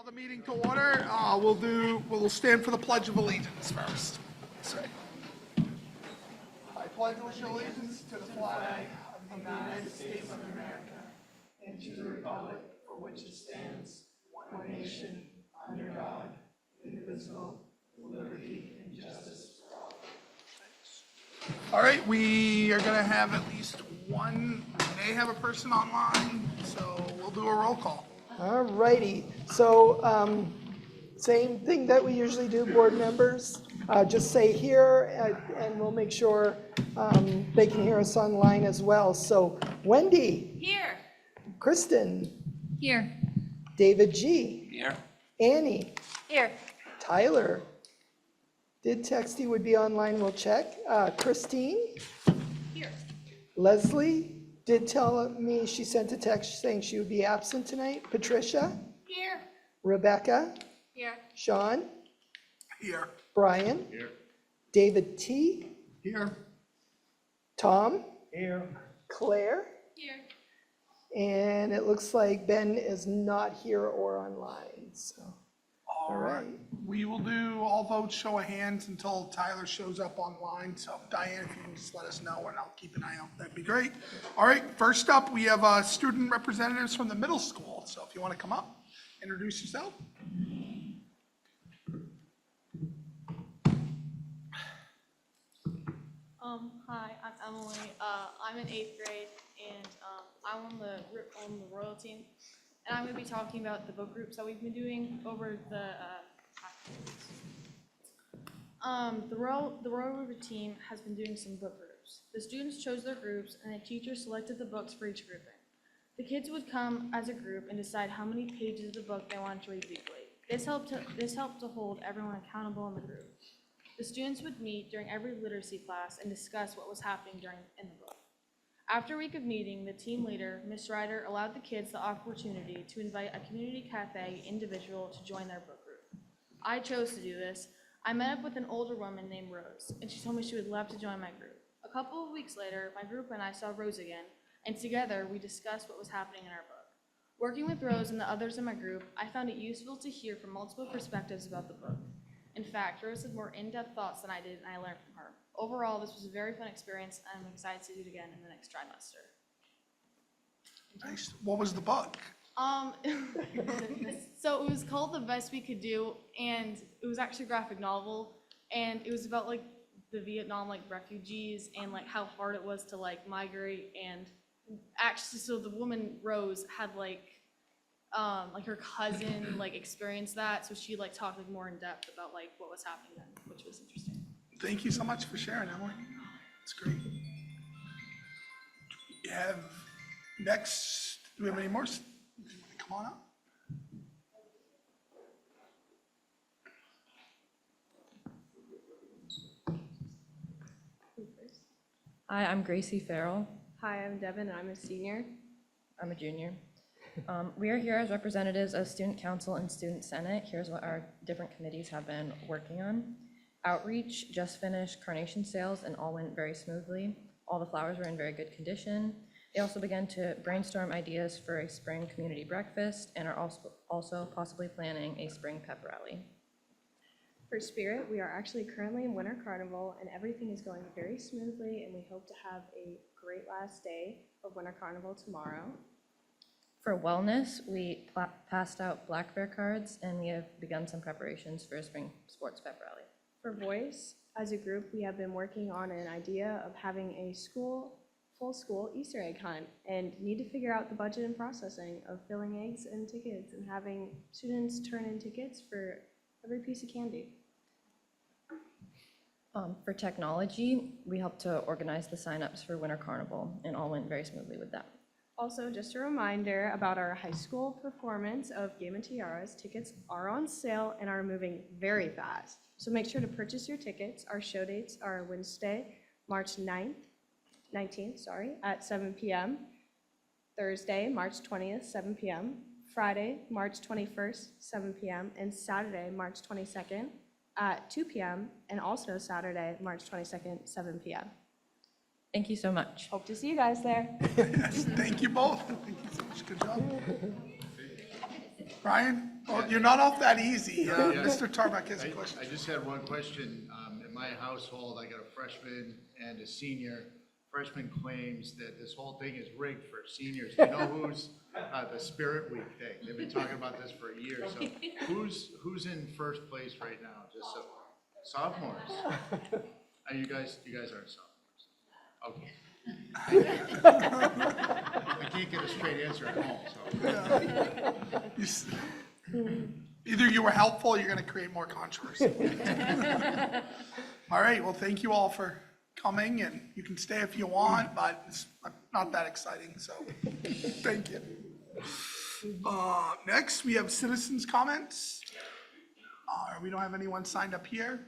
Call the meeting to order. We'll stand for the Pledge of Allegiance first. Sorry. I pledge allegiance to the flag of the United States of America and to the republic for which it stands, one nation, under God, indivisible, with liberty and justice for all. All right, we are going to have at least one, we may have a person online, so we'll do a roll call. All righty, so same thing that we usually do, board members, just say here and we'll make sure they can hear us online as well. So Wendy. Here. Kristen. Here. David G. Here. Annie. Here. Tyler. Did text he would be online, we'll check. Christine. Here. Leslie did tell me she sent a text saying she would be absent tonight. Patricia. Here. Rebecca. Here. Sean. Here. Brian. Here. David T. Here. Tom. Here. Claire. Here. And it looks like Ben is not here or online, so. All right. We will do all votes, show of hands until Tyler shows up online. So Diane, if you can just let us know and I'll keep an eye out, that'd be great. All right, first up, we have student representatives from the middle school. So if you want to come up, introduce yourself. Hi, I'm Emily. I'm in 8th grade, and I'm on the Royal team. And I'm going to be talking about the book groups that we've been doing over the past weeks. The Royal River team has been doing some book groups. The students chose their groups, and the teacher selected the books for each grouping. The kids would come as a group and decide how many pages of the book they wanted to read weekly. This helped to hold everyone accountable in the group. The students would meet during every literacy class and discuss what was happening in the book. After a week of meeting, the team leader, Ms. Ryder, allowed the kids the opportunity to invite a community cafe individual to join their book group. I chose to do this. I met up with an older woman named Rose, and she told me she would love to join my group. A couple of weeks later, my group and I saw Rose again, and together we discussed what was happening in our book. Working with Rose and the others in my group, I found it useful to hear from multiple perspectives about the book. In fact, Rose had more in-depth thoughts than I did, and I learned from her. Overall, this was a very fun experience, and I'm excited to do it again in the next trimester. Nice. What was the book? So it was called The Best We Could Do, and it was actually a graphic novel, and it was about like the Vietnam refugees and like how hard it was to migrate, and actually so the woman Rose had her cousin experienced that, so she talked more in depth about what was happening then, which was interesting. Thank you so much for sharing, Emily. It's great. You have next, do we have any more? Come on up. Hi, I'm Gracie Farrell. Hi, I'm Devin, and I'm a senior. I'm a junior. We are here as representatives of Student Council and Student Senate. Here's what our different committees have been working on. Outreach just finished carnation sales and all went very smoothly. All the flowers were in very good condition. They also began to brainstorm ideas for a spring community breakfast and are also possibly planning a spring pep rally. For Spirit, we are actually currently in Winter Carnival, and everything is going very smoothly, and we hope to have a great last day of Winter Carnival tomorrow. For wellness, we passed out black bear cards and we have begun some preparations for a spring sports pep rally. For Voice, as a group, we have been working on an idea of having a full school Easter egg hunt, and need to figure out the budget and processing of filling eggs and tickets and having students turn in tickets for every piece of candy. For technology, we helped to organize the signups for Winter Carnival and all went very smoothly with that. Also, just a reminder about our high school performance of Game and Tiaras. Tickets are on sale and are moving very fast. So make sure to purchase your tickets. Our show dates are Wednesday, March 19th, at 7 p.m. Thursday, March 20th, 7 p.m. Friday, March 21st, 7 p.m. and Saturday, March 22nd at 2 p.m. and also Saturday, March 22nd, 7 p.m. Thank you so much. Hope to see you guys there. Yes, thank you both. Thank you so much. Good job. Brian? Well, you're not off that easy. Yeah. Mr. Tarbuck has a I question. just had one question. In my household, I got a freshman and a senior. Freshman claims that this whole thing is rigged for seniors. Do you know who's the Spirit Week thing? They've been talking about this for a year. So who's in first place right now? Just sophomores. You guys aren't sophomores. Okay. I can't get a straight answer at home, so. You s- Either you were helpful or you're gonna create more controversy. All right, well, thank you all for coming, and you can stay if you want, but it's not that exciting, so thank you. Next, we have citizens' comments. We don't have anyone signed up here.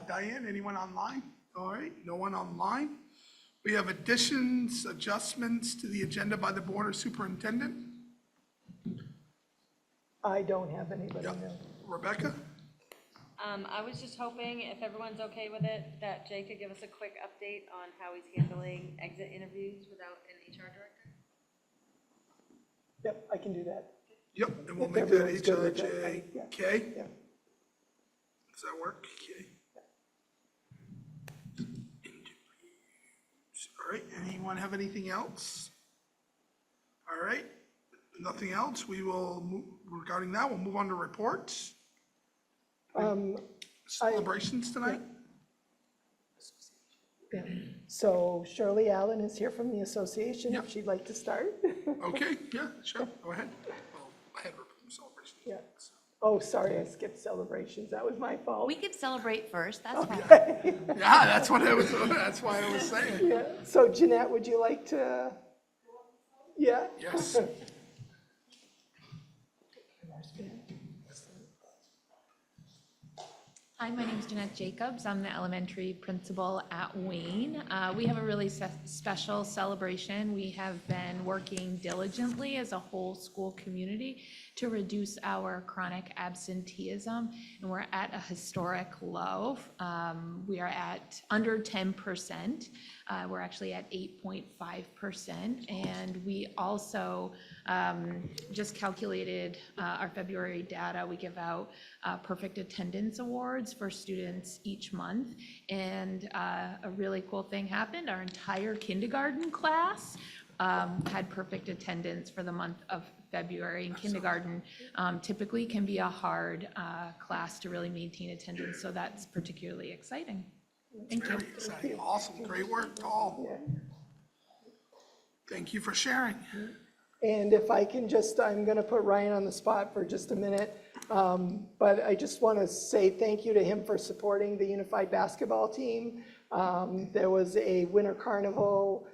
Diane, anyone online? All right, no one online. We have additions, adjustments to the agenda by the board or superintendent. I don't have anybody, Yep. no. Rebecca? I was just hoping, if everyone's okay with it, that Jay could give us a quick update on how he's handling exit interviews without an HR director. Yep, I can do that. Yep, and we'll If make that everyone's good with that, HIJ. yeah. Okay, Yeah. does that work? Okay. All right, anyone have anything else? All right, nothing else, we will move, regarding that, we'll move on to reports. Celebrations tonight? Yeah. So Shirley Allen is here from the association, Yep. if she'd like to start. Okay, yeah, sure, go ahead. Well, I had celebrations. Yeah. Oh, sorry, I skipped celebrations, that was my fault. We could celebrate first, that's fine. Yeah, that's what I was, that's why I was saying. Yeah, so Jeanette, would you like to? Yeah? Yes. Hi, my name is Jeanette Jacobs. I'm the elementary principal at Wayne. We have a really special celebration. We have been working diligently as a whole school community to reduce our chronic absenteeism, and we're at a historic low. We are at under 10%. We're actually at 8.5%, and we also just calculated our February data. We give out perfect attendance awards for students each month, and a really cool thing happened. Our entire kindergarten class had perfect attendance for the month of February. And kindergarten typically can be a hard class to really maintain attendance, so that's particularly exciting. Thank you. Very exciting, awesome, great work, all. Thank you for sharing. And if I can just, I'm going to put Ryan on the spot for just a minute, but I just want to say thank you to him for supporting the unified basketball team. There was a Winter Carnival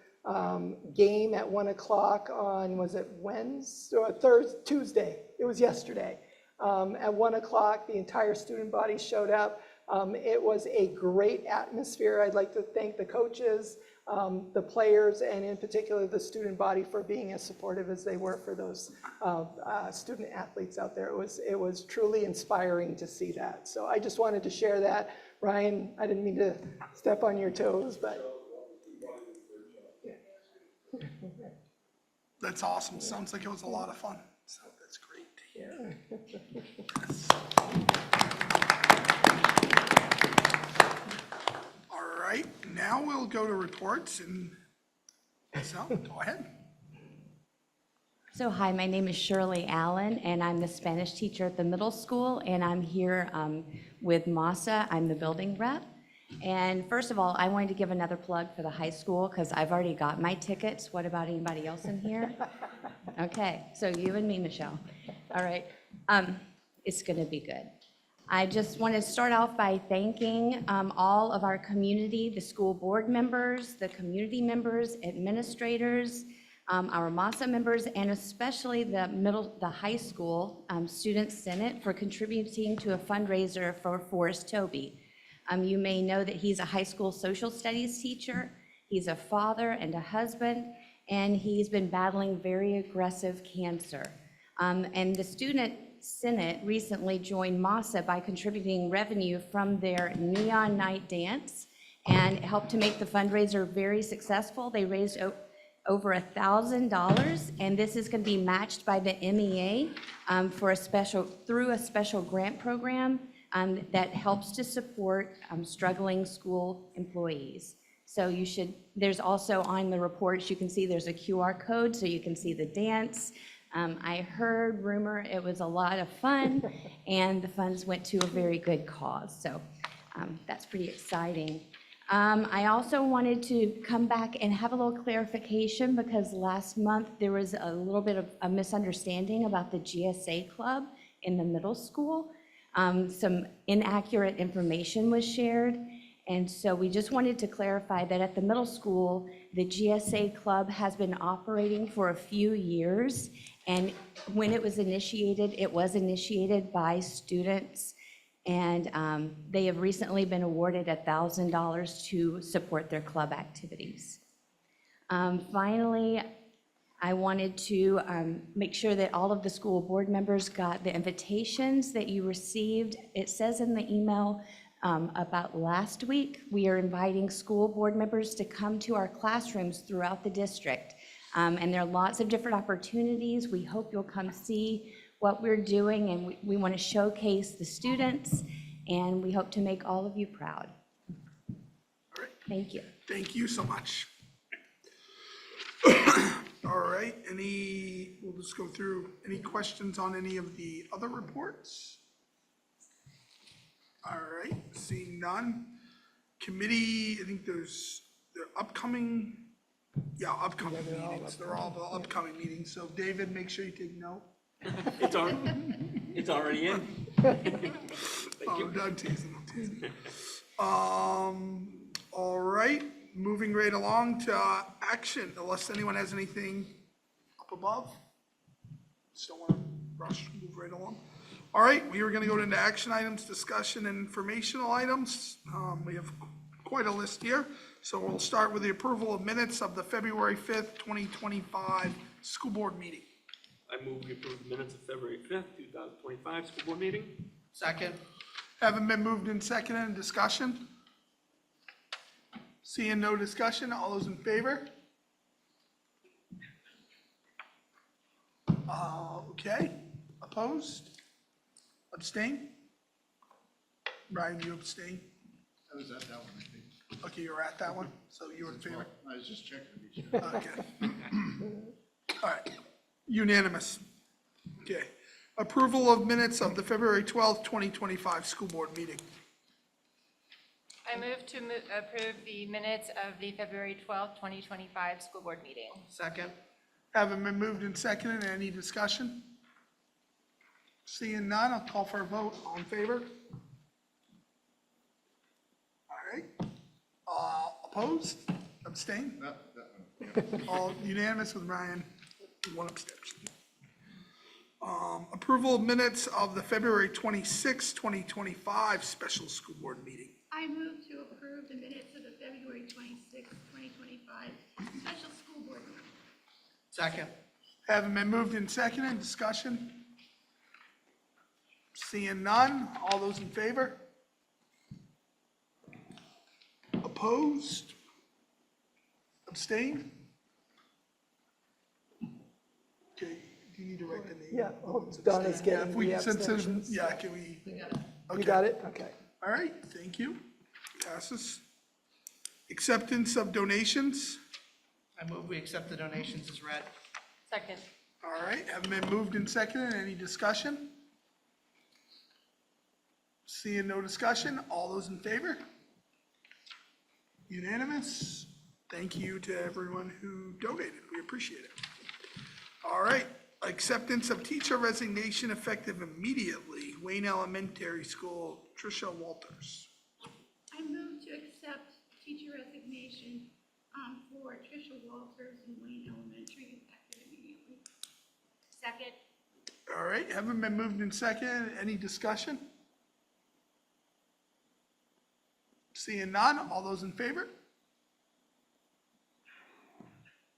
game at 1 o'clock on, was it Wednesday or Thursday, Tuesday? It was yesterday. At 1 o'clock, the entire student body showed up. It was a great atmosphere. I'd like to thank the coaches, the players, and in particular the student body for being as supportive as they were for those student athletes out there. It was truly inspiring to see that. So I just wanted to share that. Ryan, I didn't mean to step on your toes, but. That's awesome, sounds like it was a lot of fun, so that's great to hear. All right, now we'll go to reports, and so, go ahead. So hi, my name is Shirley Allen, and I'm the Spanish teacher at the middle school, and I'm here with Masa. I'm the building rep. And first of all, I wanted to give another plug for the high school because I've already got my tickets. What about anybody else in here? Okay, so you and me, Michelle. All right, it's gonna be good. I just want to start off by thanking all of our community, the school board members, the community members, administrators, our MASA members, and especially the high school Student Senate for contributing to a fundraiser for Forrest Toby. You may know that he's a high school social studies teacher, he's a father and a husband, and he's been battling very aggressive cancer. And the Student Senate recently joined MASA by contributing revenue from their Neon Night Dance and helped to make the fundraiser very successful. They raised over $1,000, and this is going to be matched by the MEA through a special grant program that helps to support struggling school employees. So there's also on the reports, you can see there's a QR code so you can see the dance. I heard rumor it was a lot of fun, and the funds went to a very good cause. So that's pretty exciting. I also wanted to come back and have a little clarification because last month there was a little bit of a misunderstanding about the GSA club in the middle school. Some inaccurate information was shared. And so we just wanted to clarify that at the middle school, the GSA club has been operating for a few years. And when it was initiated by students. And they have recently been awarded $1,000 to support their club activities. Finally, I wanted to make sure that all of the school board members got the invitations that you received. It says in the email about last week, we are inviting school board members to come to our classrooms throughout the district. And there are lots of different opportunities. We hope you'll come see what we're doing, and we want to showcase the students, and we hope to make all of you proud. All right. Thank you. Thank you so much. All right, we'll just go through any questions on any of the other reports? All right, seeing none. Committee, I think there's upcoming meetings. They're all the upcoming meetings. So David, make sure you take note. It's already in. Oh, I'm teasing. All right, moving right along to action, unless anyone has anything up above. Just don't want to rush, move right along. All right, we are going to go into action items, discussion, and informational items. We have quite a list here. So we'll start with the approval of minutes of the February 5th, 2025 school board meeting. I move we approve the minutes of February 5th, 2025 school board meeting. Second. Haven't been moved and seconded in discussion? Seeing no discussion, all those in favor? Okay, opposed? Abstain? Brian, you abstain? I was at that one, I think. Okay, you were at that one, so you were in favor? I was just checking to be sure. Okay. All right, unanimous. Okay. Approval of minutes of the February 12th, 2025 school board meeting. I move to approve the minutes of the February 12th, 2025 school board meeting. Second. Haven't been moved and seconded. Any discussion? Seeing none, I'll call for a vote. All in favor? All right. Opposed? Abstain? That one. All unanimous with Ryan, one abstention. Approval of minutes of the February 26th, 2025 special school board meeting. I move to approve the minutes of the February 26, 2025 special school board meeting. Second. Haven't been moved and seconded. Discussion? Seeing none. All those in favor? Opposed? Abstain? Okay, do you need to write the name? Yeah, Donna's Yeah, getting if we, the since there's, abstentions. yeah, can we? You got it? Okay. All right, thank you. Passes. Acceptance of donations. I move we accept the donations as read. Second. All right, haven't been moved and seconded. Any discussion? Seeing no discussion, all those in favor? Unanimous. Thank you to everyone who donated. We appreciate it. All right, acceptance of teacher resignation effective immediately. Wayne Elementary School, Tricia Walters. I move to accept teacher resignation for Tricia Walters in Wayne Elementary effective immediately. Second. All right, haven't been moved and seconded. Any discussion? Seeing none, all those in favor?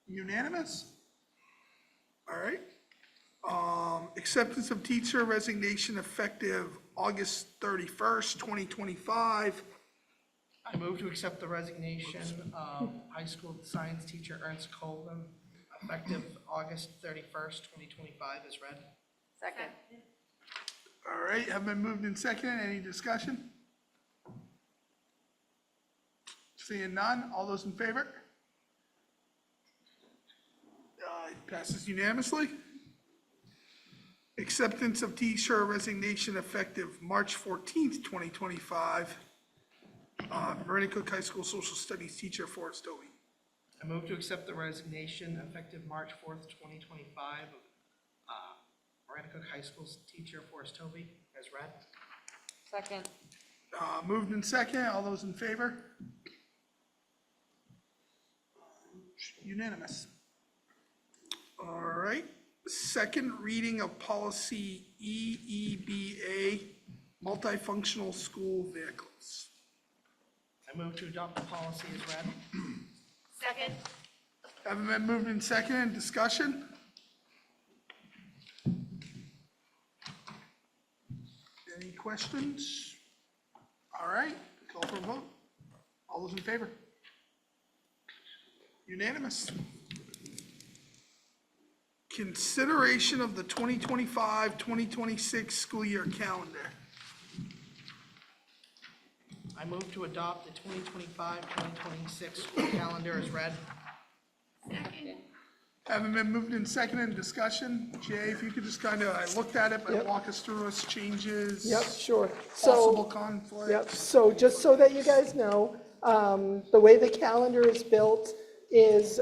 Unanimous? All right. Acceptance of teacher resignation effective August 31st, 2025. I move Move to accept the resignation of high school science teacher Ernst Colvin, effective August 31st, 2025, as read. Second. All right, have been moved and seconded. Any discussion? Seeing none, all those in favor? It passes unanimously. Acceptance of teacher resignation effective March 14th, 2025. Marina Cook High School Social Studies teacher Forrest Dovey. I move to accept the resignation effective March 4th, 2025 of Marina Cook High School's teacher Forrest Tovey, as read. Second. Moved and seconded. All those in favor? Unanimous. All right. Second reading of policy EEBA, multifunctional school vehicles. I move to adopt the policy as read. Second. Having been moved and seconded, discussion? Any questions? All right, call for a vote. All those in favor? Unanimous. Consideration of the 2025-2026 school year calendar. I move to adopt the 2025-2026 school calendar as read. Second. Having been moved and seconded, discussion. Jay, if you could just kind of, I looked at it, but Yep. walk us through us changes. Yep, sure. Possible So, conflict. yep, so just so that you guys know, the way the calendar is built is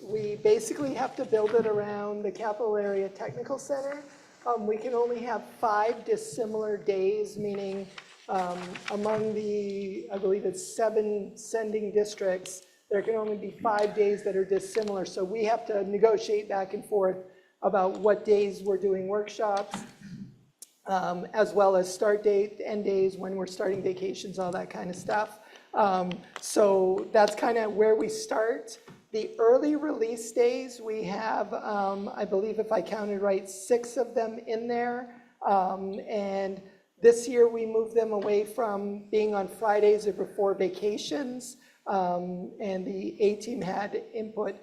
we basically have to build it around the Capital Area Technical Center. We can only have 5 dissimilar days, meaning among the, I believe it's 7 sending districts, there can only be 5 days that are dissimilar. So we have to negotiate back and forth about what days we're doing workshops, as well as start date, end days, when we're starting vacations, all that kind of stuff. So that's kind of where we start. The early release days, we have, I believe if I counted right, 6 of them in there. And this year we moved them away from being on Fridays or before vacations. And the A-team had input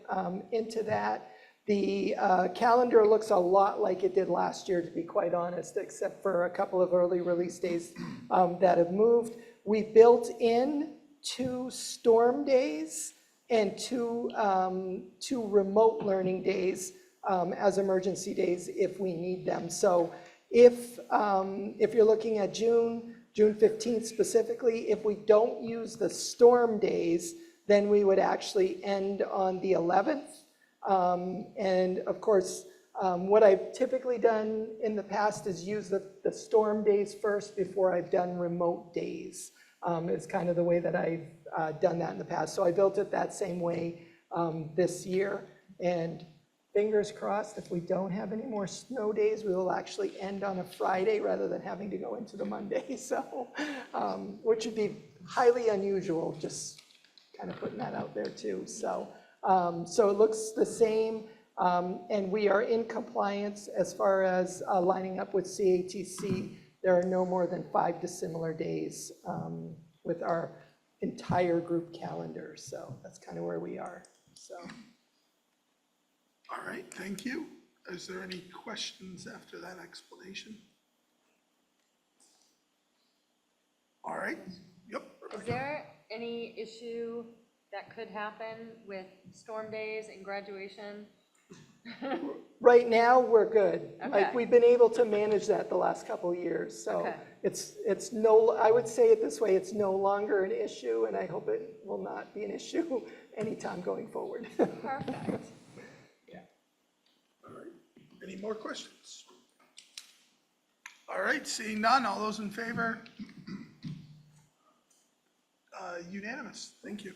into that. The calendar looks a lot like it did last year, to be quite honest, except for a couple of early release days that have moved. We built in 2 storm days and two remote learning days as emergency days if we need them. So if you're looking at June 15th specifically, if we don't use the storm days, then we would actually end on the 11th. And of course, what I've typically done in the past is use the storm days first before I've done remote days. It's kind of the way that I've done that in the past. So I built it that same way this year. And fingers crossed, if we don't have any more snow days, we will actually end on a Friday rather than having to go into the Monday. So, which would be highly unusual, just kind of putting that out there too. So, so it looks the same. And we are in compliance as far as lining up with CATC. There are no more than 5 dissimilar days with our entire group calendar. So that's kind of where we are. So. All right, thank you. Is there any questions after that explanation? All right, yep. Is there any issue that could happen with storm days and graduation? Right now, we're good. Okay. Like, we've been able to manage that the last couple of years. So Okay. it's no, I would say it this way, it's no longer an issue, and I hope it will not be an issue anytime going forward. Perfect. All right, any more questions? All right, seeing none, all those in favor? Unanimous, thank you.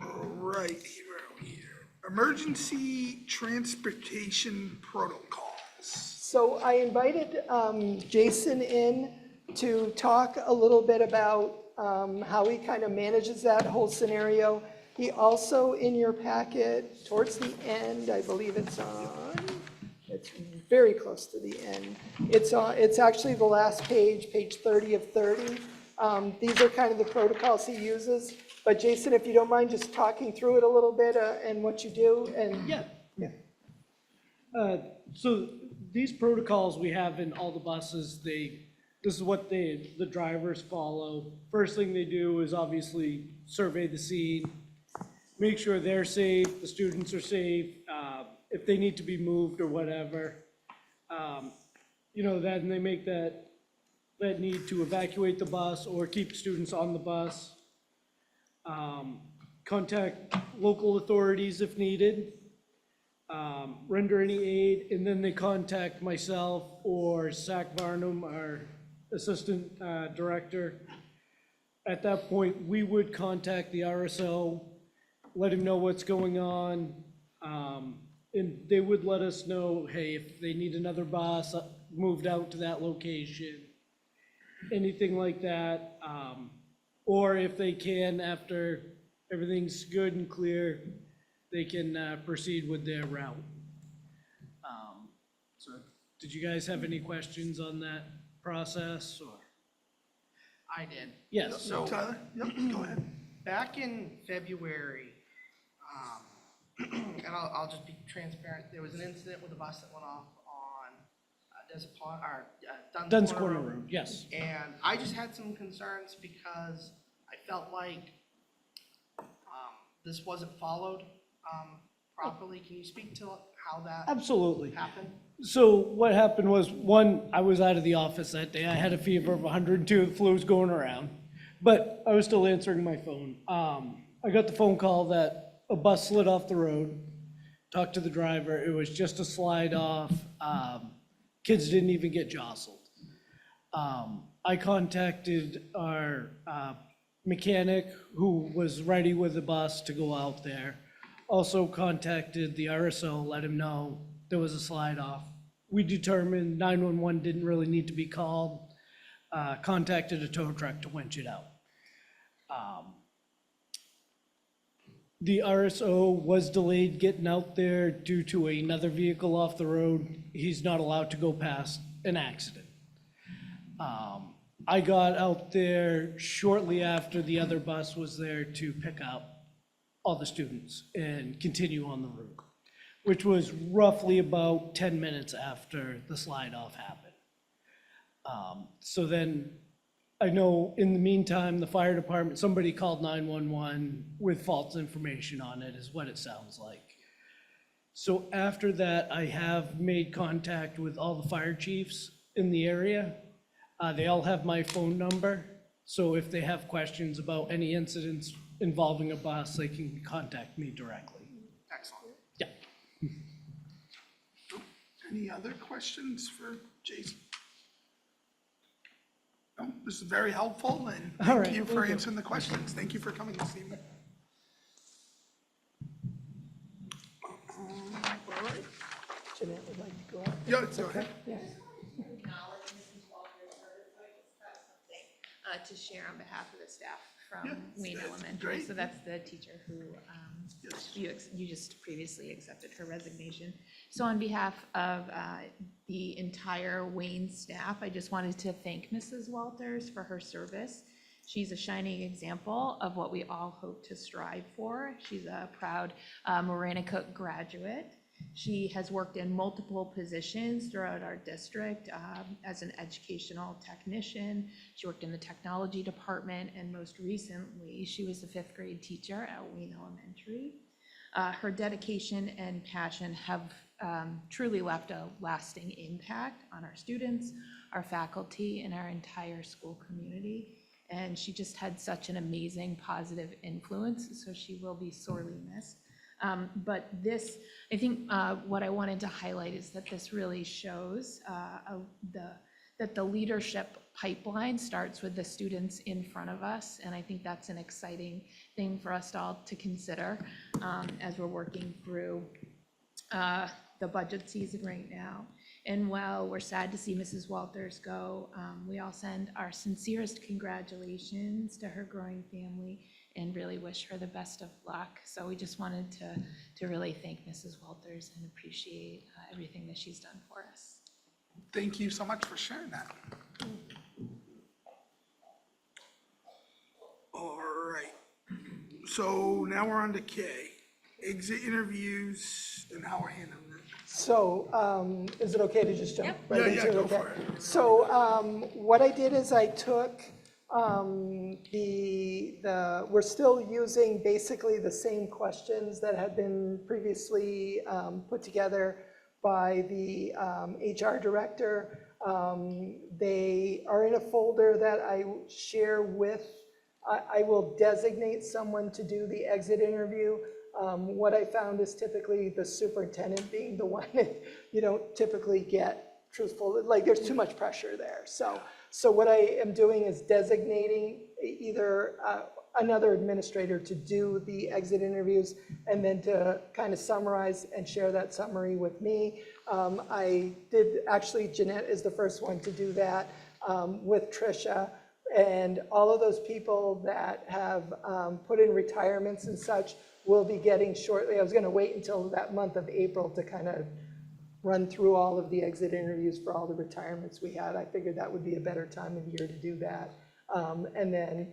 All right, here we are. Emergency transportation protocols. So I invited Jason in to talk a little bit about how he kind of manages that whole scenario. He also, in your packet, towards the end, I believe it's on, It's very close to the end. It's actually the last page, page 30 of 30. These are kind of the protocols he uses. But Jason, if you don't mind just talking through it a little bit and what you do and. Yeah. So these protocols we have in all the buses, this is what the drivers follow. First thing they do is obviously survey the scene, make sure they're safe, the students are safe, if they need to be moved or whatever. Then they make that need to evacuate the bus or keep students on the bus. Contact local authorities if needed. Render any aid, and then they contact myself or Zach Varnum, our assistant director. At that point, we would contact the RSO, let him know what's going on, and they would let us know, hey, if they need another bus moved out to that location, anything like that, or if they can, after everything's good and clear, they can proceed with their route. So did you guys have any questions on that process, or? I did. Yes. So, Tyler? Yep, go ahead. back in February, and I'll just be transparent, there was an incident with a bus that went off on Dunn's Corner Road, yes. And I just had some concerns because I felt like this wasn't followed properly. Can you speak to how that Absolutely. happened? So what happened was, one, I was out of the office that day. I had a fever of 102, the flu was going around, but I was still answering my phone. I got the phone call that a bus slid off the road, talked to the driver, it was just a slide off. Kids didn't even get jostled. I contacted our mechanic who was ready with the bus to go out there. Also contacted the RSO, let him know there was a slide off. We determined 911 didn't really need to be called. Contacted a tow truck to winch it out. The RSO was delayed getting out there due to another vehicle off the road. He's not allowed to go past an accident. I got out there shortly after the other bus was there to pick up all the students and continue on the route, which was roughly about 10 minutes after the slide off happened. So then I know in the meantime, the fire department, somebody called 911 with false information on it, is what it sounds like. So after that, I have made contact with all the fire chiefs in the area. They all have my phone number, so if they have questions about any incidents involving a bus, they can contact me directly. Excellent. Yeah. Any other questions for Jason? No, this is very helpful, and All thank right, you for thank you. answering the questions. Thank you for coming this evening. All right. Jeanette would like to go on. Yeah, go ahead. Yes. To share on behalf of the staff from Yeah, Wayne that's Elementary. great. So that's the teacher who Yes. you just previously accepted her resignation. So on behalf of the entire Wayne staff, I just wanted to thank Mrs. Walters for her service. She's a shining example of what we all hope to strive for. She's a proud Maranacook graduate. She has worked in multiple positions throughout our district as an educational technician. She worked in the technology department, and most recently, she was the 5th grade teacher at Wayne Elementary. Her dedication and passion have truly left a lasting impact on our students, our faculty, and our entire school community. And she just had such an amazing positive influence, so she will be sorely missed. But this, I think what I wanted to highlight is that this really shows that the leadership pipeline starts with the students in front of us. And I think that's an exciting thing for us all to consider as we're working through the budget season right now. And while we're sad to see Mrs. Walters go, we all send our sincerest congratulations to her growing family and really wish her the best of luck. So we just wanted to really thank Mrs. Walters and appreciate everything that she's done for us. Thank you so much for sharing that. All right. So now we're on to K, exit interviews and how we're handling it. So, is it okay to just jump right Yeah, into it? go Okay. for it. So, what I did is I took, we're still using basically the same questions that had been previously, put together by the, HR director. They are in a folder that I share with, I will designate someone to do the exit interview. What I found is typically the superintendent being the one that you don't typically get truthful, like there's too much pressure there. So what I am doing is designating either another administrator to do the exit interviews and then to kind of summarize and share that summary with me. I did, actually Jeanette is the first one to do that with Tricia. And all of those people that have put in retirements and such will be getting shortly. I was going to wait until that month of April to kind of run through all of the exit interviews for all the retirements we had. I figured that would be a better time of year to do that. And then,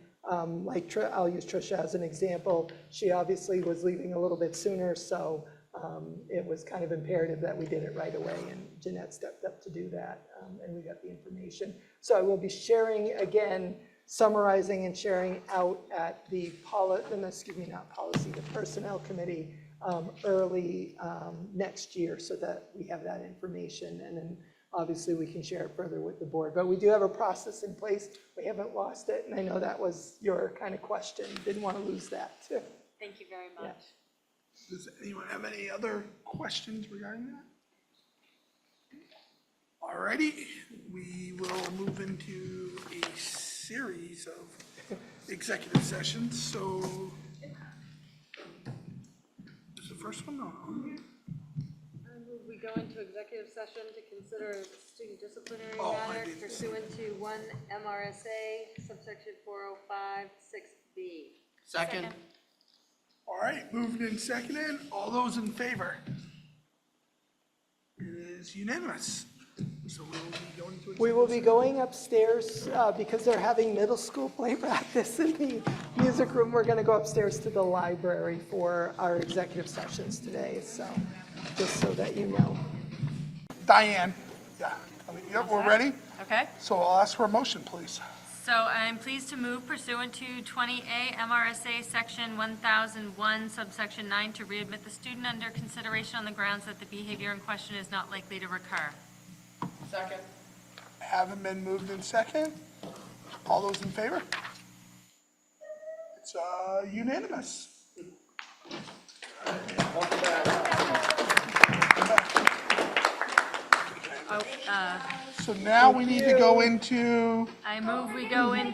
like, I'll use Tricia as an example. She obviously was leaving a little bit sooner, so it was kind of imperative that we did it right away, and Jeanette stepped up to do that, and we got the information. So I will be sharing, again, summarizing and sharing out at the the Personnel Committee early next year so that we have that information, and then obviously we can share it further with the board. But we do have a process in place. We haven't lost it, and I know that was your kind of question. Didn't want to lose that, too. Thank you very much. Does anyone have any other questions regarding that? All righty, we will move into a series of executive sessions. So is the first one on? We go into executive session to consider a student disciplinary Oh, I matter didn't see pursuant to 1 MRSA subsection 405(6)B. Second. All right, moved and seconded. All those in favor? It is unanimous. So we'll be going to. We will be going upstairs because they're having middle school play practice in the music room. We're going to go upstairs to the library for our executive sessions today, so just so that you know. Diane, yeah, yep, we're ready. Okay. So I'll ask for a motion, please. So I'm pleased to move pursuant to 20A MRSA Section 1001 subsection 9 to readmit the student under consideration on the grounds that the behavior in question is not likely to recur. Second. Haven't been moved in second. All those in favor? It's unanimous. So now we need to go into. I move we go in.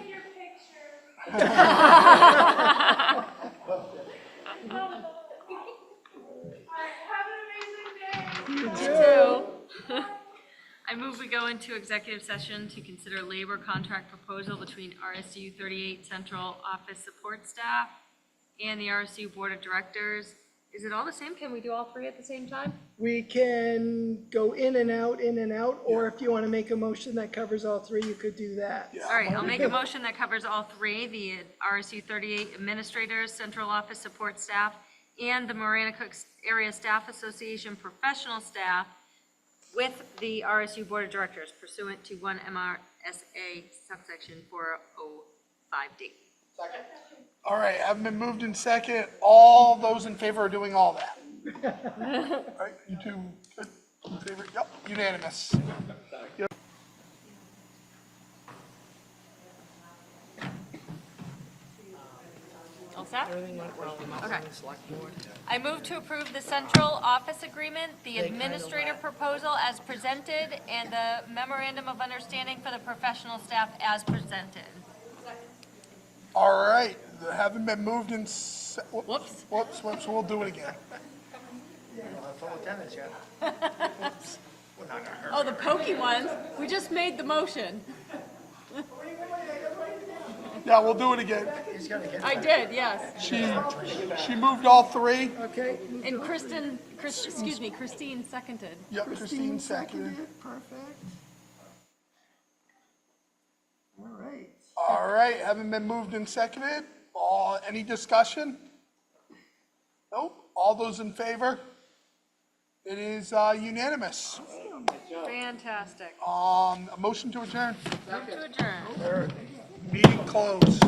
I move we go into executive session to consider labor contract proposal between RSU 38 Central Office Support Staff and the RSU Board of Directors. Is it all the same? Can we do all three at the same time? We can go in and out, or if you want to make a motion that covers all three, you could do that. All right, I'll make a motion that covers all three, the RSU 38 administrators, central office support staff, and the Marana-Cook Area Staff Association professional staff with the RSU Board of Directors pursuant to 1 MRSA subsection 405D. Second. All right, haven't been moved in second. All those in favor of doing all that? All right, you two, good, in favor? Yep, unanimous. Yep. All set? Everything went well. Okay. Select board. I move to approve the central office agreement, the administrator proposal as presented, and the memorandum of understanding for the professional staff as presented. All right, haven't been moved in. Whoops. Whoops, we'll do it again. Full attendance, yeah. Oh, the pokey ones. We just made the motion. Yeah, we'll do it again. I did, yes. She moved all three. Okay. And Christine seconded. Yep, Christine seconded. Perfect. All right. All right, haven't been moved and seconded. Any discussion? Nope. All those in favor? It is unanimous. Fantastic. A motion to adjourn. Move to adjourn. Meeting closed.